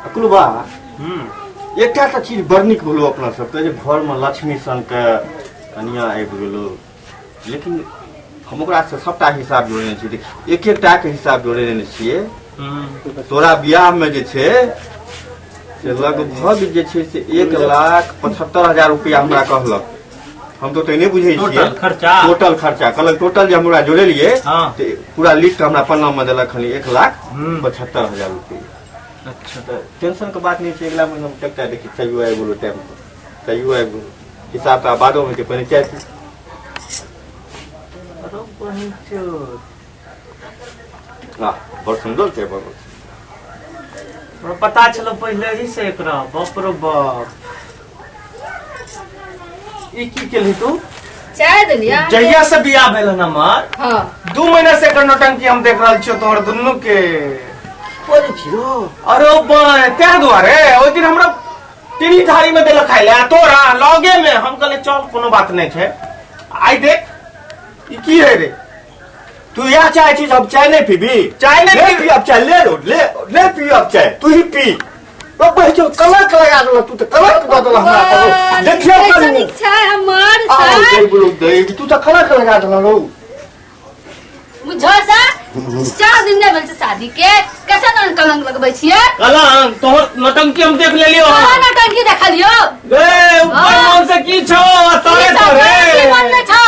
अकुलबा एक चीज बड़ निक भेलो अपना सबके जे घर में लक्ष्मी सन के कनिया आबि गेलो, लेकिन हम ओकरा से सबटा हिसाब जोड़ने छी। एक एकटा के हिसाब जोड़ने छियै। तोरा बियाह में जे छै से लगभग जे छै से 1,75,000 रुपया हमरा कहलक। हम तो नहीं बुझे टोटल खर्चा कहलक। टोटल जे हमरा जोड़ेलिए पूरा लिस्ट हमरा पन्ना में देलक खाली 1,75,000 रुपया। अच्छा तो टेंशन के बात नहीं है। अगला महीना में टकता देखिए चाहिए आबि गेलो टाइम पर चाहिए आबि गेलो हिसाब तो बादो में पहले चाय पी। बहुत सुंदर थे बहुत पता चलो पहले ही से एकरा बाप रे बाप। ई की केली तू? चाय देलिया जहिया से बियाह भेल न हमर। हां 2 महीना से एकर नौटंकी हम देख रहल छियो तोहर दुन्नु के। बोले छियो अरे त्या दुआरे ओइ दिन हमरा तीनी थाली में देलक खाइ ले तोरा लगे में। हम कहले चल कोनो बात नहीं है। आई देख ई की है रे? तू यहाँ चाय चीज अब चाय नहीं पीबी? चाय नहीं पी अब चाय ले पी अब चाय तू ही पी। तो बच्चों कलक लगा दो तू तो कलक लगा दो हमरा पर देखियो कैसा इच्छा है हमार आओ जय बोलो दे तू तो कलक लगा दो लो मुझे सा 4 दिन ने भेल शादी के कैसा न कलंक लगबै छियै? कलंक तोहर नौटंकी हम देख लेलियो। हां नौटंकी देखा लियो गे ऊपर मन से की छो तोरे तोरे मन में छौ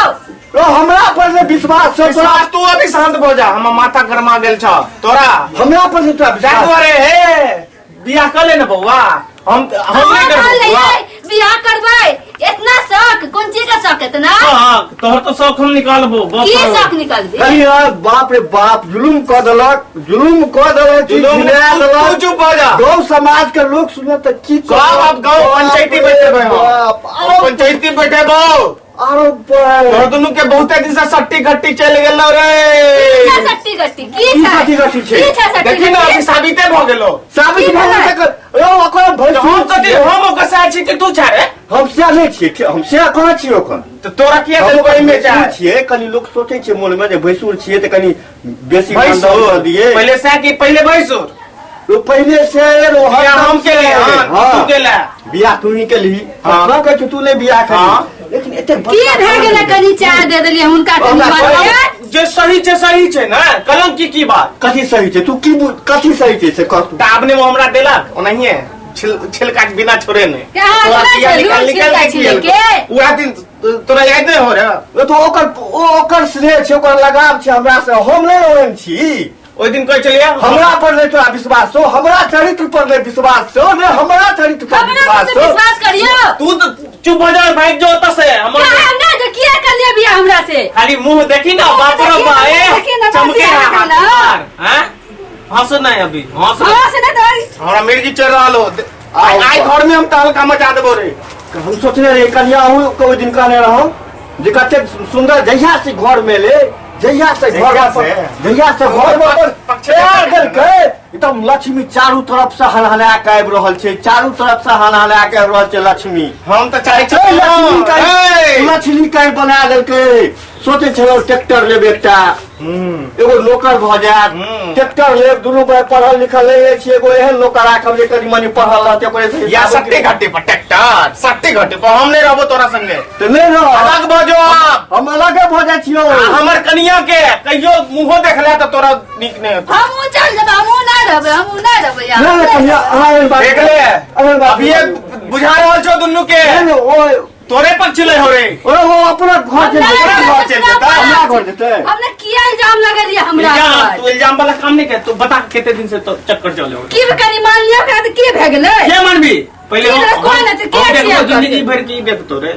तो हमरा पर से विश्वास छो तोरा। तू अभी शांत हो जा। हम माथा गरमा गेल छ तोरा हमरा पर से तोरा जा दुआरे हे बियाह कर ले न बउआ। हम नहीं करबो बियाह करबै। इतना शौक कौन चीज का शौक इतना? हां तोहर तो शौक हम निकालबो। की शौक निकाल दे? कहियो बाप रे बाप जुलुम क देलक तू चुप हो जा। गांव समाज के लोग सुने त की गांव पंचायती बैठेबे हम पंचायती बैठेबो। अरे तोहर दुनु के बहुते दिन से सट्टी घट्टी चल गेल रे। सट्टी गट्टी की सट्टी गट्टी छै देखी ना अभी साबिते भ गेलो। साबित भ गेल ओ ओकर हम कथि हम ओकर साथ छी कि तू छ रे? हम से नहीं छिए हम से कहां छी ओकर। तो तोरा किया देल कोई में जा छिए कनी लोग सोचे छै मन में जे भैंसुर छिए त कनी बेसी भैंसुर कर दिए पहले से कि पहले भैंसुर तो पहले से हम के लिए तू के लिए बियाह तू ही के लिए हां कह तू ले बियाह कर। लेकिन एते की भए गेल कनी चाय दे देलिए हुनका जे सही छै ना कलंक की बात कथि सही छै? तू की कथि सही छै से कह तू। ताबने वो हमरा देलक ओनहिए छिलका बिना छोड़े ने तोरा किया निकाल के पूरा दिन तोरा याद नहीं हो रे? तो ओकर स्नेह छै ओकर लगाव छै हमरा से। हम नहीं ओहन छी। ओइ दिन कह चलिया हमरा पर नहीं तोरा विश्वास हो हमरा चरित्र पर नहीं विश्वास हो ने हमरा चरित्र पर विश्वास करियो। तू तो चुप हो जा भाई जो ओत से हमरा जो किया कर लिया बियाह हमरा से खाली मुंह देखी ना बाप रे बाए चमके हां हंस नहीं अभी हंस ना तो हमरा मिर्गी चढ़ रहलो आई घर में हम तहलका मचा देबो रे। हम सोचने रहे कन्या हूँ कोई दिन कहने रहो जे कते सुंदर जहिया से घर में ले जहिया से घर एकदम लक्ष्मी चारू तरफ से हनहना के आबि रहल छै। चारू तरफ से हनहना के आबि रहल छै लक्ष्मी। हम तो चाहे लक्ष्मी कहीं बना देलकै। सोचे छलो ट्रैक्टर लेब एकटा एगो नौकर भ जायत ट्रैक्टर लेब दुनू भाई पढ़ल लिखल ले छी एगो एहन नौकर राखब जे कनी मनी पढ़ल रहते ओकरे से या सट्टी घट्टी पर ट्रैक्टर सट्टी घट्टी पर हम नहीं रहबो तोरा संगे त नहीं रह अलग भजो हम अलग भ जाय छियो। हमर कनिया के कहियो मुंहो देखला त तोरा नीक नहीं होत। हम चल जब हम ना रहबे यार नहीं कन्या देख ले अभी ये बुझा रहल छो दुन्नु के तोरे पर चले हो रे ओ अपना घर चल जेता हमरा घर जेते। हमने किया इल्जाम लगा दिया हमरा तू इल्जाम वाला काम नहीं कर। तू बता कितने दिन से तो चक्कर चले हो की कनी मान लिया ओकरा त की भए गेलै? के मानबी पहले कोन है त के किया जिंदगी भर की देख तोरे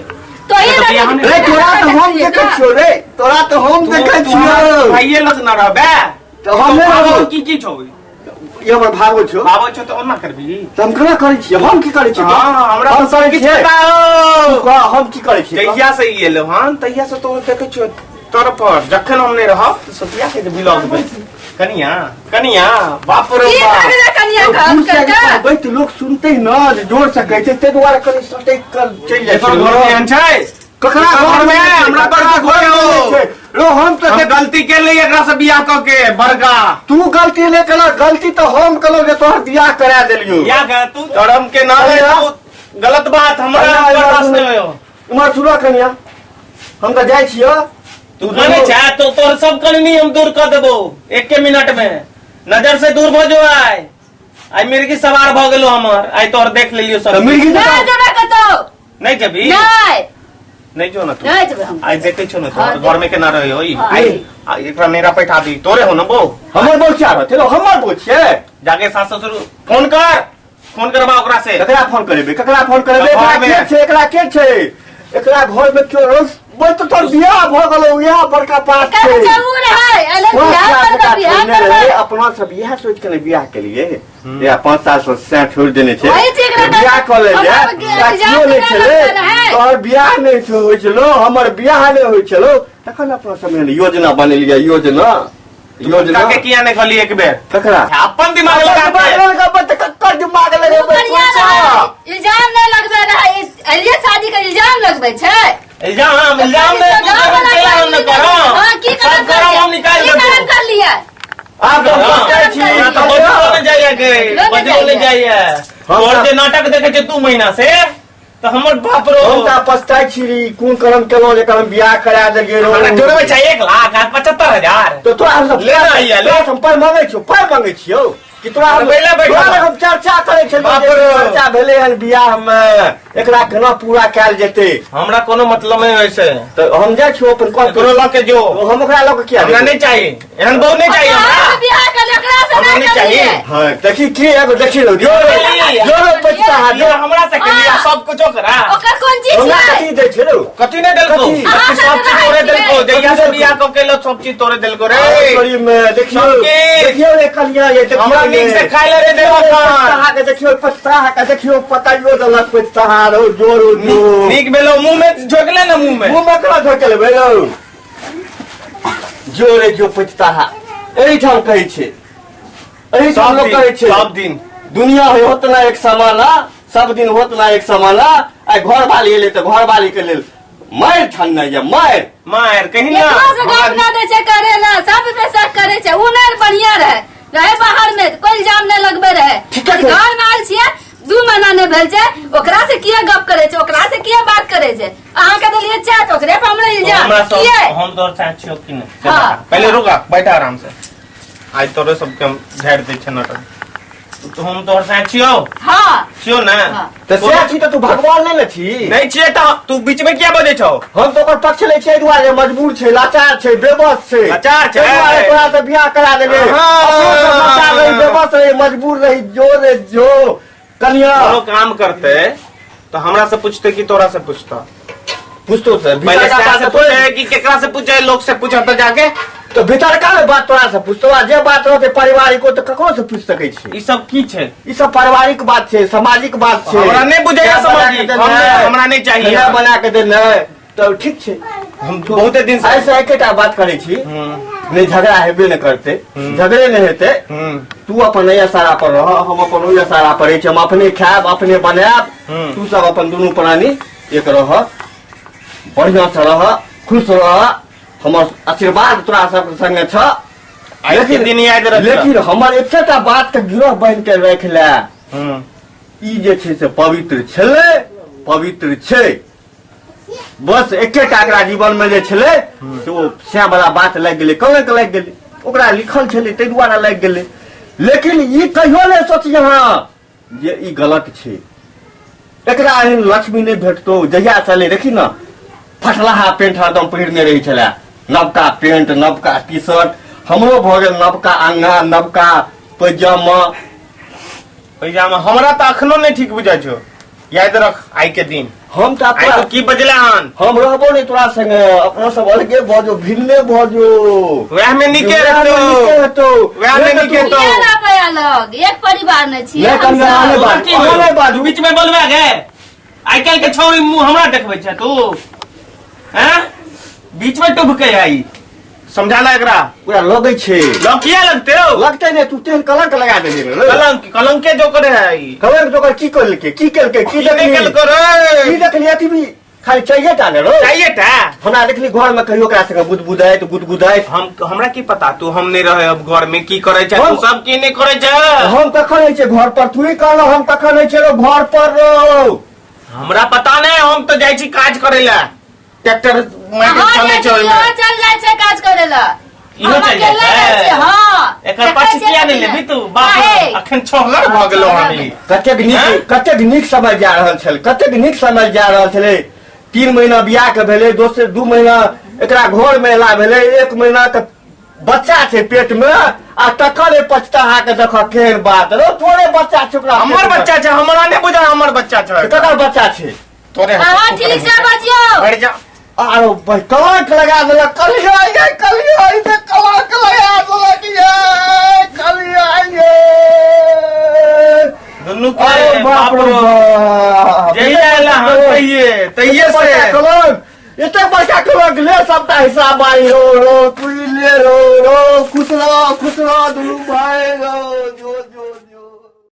तो ये तोरा तो हम देखै छियो रे तोरा तो हम देखै छियो भाईये लग न रहबे तो हम की छौ ये हमर भागो छौ तो ओना करबी त हम केना करै छी? हम की करै छी? हां हमरा हम करै छी हम की करै छी? कहिया से ई एलो हन तहिया से तो देखै छियो तोर पर जखन हम नहीं रहब त सोचिया के ब्लॉग में कनिया बाप रे बाप कनिया काम करता बैठ लोग सुनते न जोड़ सकै छै ते दुआरे कनी सटे कर चल जाय छै। घर में एहन छै ककरा घर में हमरा पर घर लो हम तो गलती गलती के लिए एकरा से बियाह क के बड़का तू गलती नहीं कल, गलती तो हम कलो जे तोहर बियाह करा देलियो। क्या कह तू धर्म के नाम अरे यार। तू गलत बात हमरा बर्दाश्त नहीं होयो। उमर सुनो कनिया, हम तो जाय छियो। तू कहने चाह तो तोर सब करनी हम दूर कर देबो एक मिनट में, नजर से दूर भ जो। आई मिर्गी सवार भ गेलो हमर, आई तोर देख लेलियो सब। मिर्गी नहीं जबे कतो नहीं जबी नहीं नहीं जो ना तू नहीं जबे हम आई देखे छो ना हाँ, तो घर में के ना रही होई। हाँ। आई एकरा मेरा पैठा दी तोरे हो ना बो। हमर बोल क्या रहते लो, हमर बोल छे। जाके सास ससुर फोन करबा ओकरा से। ककरा फोन करेबे, ककरा फोन करेबे, घर एकरा में। के छे, एकरा के छे, एकरा घर में क्यों रोज बोल तो तोर बियाह भ गेलो, यह बड़का बात कर छे। जरूर है अले वो बियाह क्या कर बेटा बियाह छोड़ने कर रहे, अपना सब बियाह सोच के ने बियाह के लिए या 5 साल से छोड़ देने छे। वही ठीक रहता है। बियाह कर ले हम जा, अब बियाह साथियों ने करना चले लगता है। और बियाह नहीं होय चलो, हमर बियाह नहीं होय चलो, तखन अपना समय योजना बनेलिए, योजना काके किया ने खली एक बेर ककरा अपन दिमाग लगा के कक्कर दिमाग लगे बढ़िया रहा, इल्जाम नहीं लगबे रहा, ये शादी का इल्जाम लगबे छे। इल्जाम में न करो। हां की सब करो हम निकाल की देबो। कर लिया आप लोग कहै छी तो बजलो ने जाइए के बजलो ने जाइए और जे नाटक देखे छे 2 महीना से तो हमर बाप रो हम त पछताई छी, कोन करम केलो जे करम बियाह करा देलिए रो। हमरा जोड़े में चाहिए 1,75,000 तो तोरा सब लेना आइया, ले। हम पर मांगे छियो, पर मांगे छियो कि तोरा हम पहिले बैठो। तोरा हम चर्चा करे छलिए, बाप रे। चर्चा भेले हन बियाह में, एकरा केना पूरा कैल जेते। हमरा कोनो मतलब नहीं वैसे तो हम जाय छियो अपन कॉल करो ला के जो हम ओकरा लग किया हमरा नहीं चाहिए एहन बहु नहीं चाहिए हमरा बियाह कर एकरा से हमरा नहीं नहीं चाहिए। चाहिए। हां देखी की एगो देखी लो जो पछता है ये हमरा से के लिए सब कुछ करा ओकर कौन चीज हमरा है? कथी दे छलो कथी नहीं देलको कथी? कथी सब चीज तोरे देलको जइया से बियाह क के लो सब चीज तोरे देलको रे सॉरी में देखियो सबके। देखियो रे कलिया ये देखियो हमरा नीक से खाइ ले रे देवा पछता के देखियो, पछता के देखियो, पताइयो दलक पछता रो जोरो जो नीक बेलो मुंह में झोकले ना मुंह में मुंह में कला धोकल बेलो जोरे जो पछता है एही ठाम कहै छै, एही ठाम लोग कहै छै सब दिन दुनिया होत ना एक समाना, सब दिन होत ना एक समाना। आई घर वाली एले तो घर वाली के लेल मार ठान या मार कहीं ना एकरा से गप ना दे छे करे ना, सब पे शक करे छे। उ नहीं बढ़िया रहे बाहर में कोई इल्जाम नहीं लगबे रहे। ठीक है। घर में आल छिए 2 महीना ने भेल छे, ओकरा से किया गप करे छे, ओकरा से किया बात करे छे। अहाँ के देलिए चाह तो ओकरे पे हमरा इल्जाम हमरा सब किए। हम तोर साथ छियो कि नहीं हाँ। पहले रुका बैठा आराम से आज तोरे सब के झाड़ दे छ नाटक तो हम तोर साथ छियो हां छियो ना हाँ। तो से छी तो तू भगवान नहीं छी। नहीं छिए तो तू बीच में क्या बजे छौ हम तो ओकर पक्ष ले छै, दुआरे मजबूर छै, लाचार छै, बेबस छै, लाचार छै। ताहि दुआरे तोरा से बियाह करा देबे। हाँ। अपनो से लाचार रही, बेबस रही, मजबूर रही, जो रे जो कनिया दोनों काम करते तो हमरा से पूछते कि तोरा से पूछता पूछतो से पहले से पूछे कि केकरा से पूछे लोग से पूछा तो जाके तो भीतर का बात तोरा से पूछतो, आ जे बात रहते पारिवारिक को तो ककरो से पूछ सकै छी। ई सब की छै ई सब पारिवारिक बात छै, सामाजिक बात छै। हमरा नहीं बुझेगा सामाजिक हमरा नहीं चाहिए खाना बना के दे नहीं तो ठीक छै। हम बहुते दिन से ऐसे एकेटा बात करे छी, नहीं झगड़ा हेबे न करते, झगड़े नहीं हेते, तू अपन नया सारा पर रह, हम अपन नया सारा पर छी, हम अपने खाएब अपने बनाएब, तू सब अपन दुनू प्राणी एक रह, बढ़िया से रह, खुश रह, हमर आशीर्वाद तोरा सब संगे छ। आज के दिन याद रख लेकिन हमर एकेटा बात के गिरह बन के रख ले, ई जे छै से पवित्र छले, पवित्र छै। बस एकेटा एकरा जीवन में जे छले से ओ से वाला बात लग गेले, कहे के लग गेले, ओकरा लिखल छले तै दुआरे लग गेले। लेकिन ई कहियो नहीं सोच यहाँ जे ई गलत छै, एकरा एहन लक्ष्मी नहीं भेटतो। जहिया चले देखी ना फटलाहा पेंट हरदम पहिरने रही छले, नवका पेंट, नवका टी शर्ट, हमरो भ गेल नवका अंगा, नवका पैजामा। पैजामा हमरा तो अखनो नहीं ठीक बुझा छो, याद रख आई के दिन हम तो आई तो की बजले हन हम रहबो नहीं तोरा संगे, अपना सब अलगे भजो, भिन्ने भजो, वह में निके हेतो, वह में निके तो किया ना पे अलग एक परिवार में छिए नहीं हम कन्या आने सब। बात की आने बात तू बीच में बोलबे गे आई कल के छौरी मुंह हमरा देखबै छ तू हैं बीच में टुभके आई समझाला एकरा पूरा लगे छे। लोग किया लगते हो लगते नहीं, तू तेल कलंक लगा दे रे। कलंक के जो करे है कलंक तो कर की करलके, की करके, की निकल देखली, कर की देखली अथी भी खाली चाहिए टा ने रो चाहिए टा हमरा देखली घर में कहियो ओकरा संगे बुदबुदाइत गुदगुदाइत हमरा की पता तू हम नहीं रहे अब घर में की करे छै तू सब की नहीं करे छै हम कखन होइ छै घर पर तू ही कहलो हम कखन होइ छै रो घर पर रो हमरा पता नहीं हम तो जाई छी काज करे ला ट्रैक्टर में हाँ, चले छै ओय में चल जाए छै काज करे ला इहो हम चल अकेले जाए जाइ छी, हाँ एकर पाछी किया नहीं लेबी तू बाप रे, अखन छोहलर भ गेलो हमी कतेक नीक समय जा रहल छल कतेक नीक समय जा रहल छलै 3 महीना बियाह के भेलै 2 महीना एकरा घर में एला भेलै 1 महीना के बच्चा छै पेट में आ तकर पछताहा के देख केहन बात रो तोरे बच्चा छै ओकरा हमर बच्चा छै हमरा नहीं बुझा हमर बच्चा छै ककर बच्चा छै तोरे हाँ ठीक से बजियो बैठ जा आरो भाई कलंक लगा देलक कलिया ये कलंक लगा देलक ये कलिया ये दुनू अरे के बाप रे बाप जय आला हम तइये से कलंक इतने बड़का कलंक ले सबका हिसाब आई रो तू ले रो खुश रहो दुनू भाई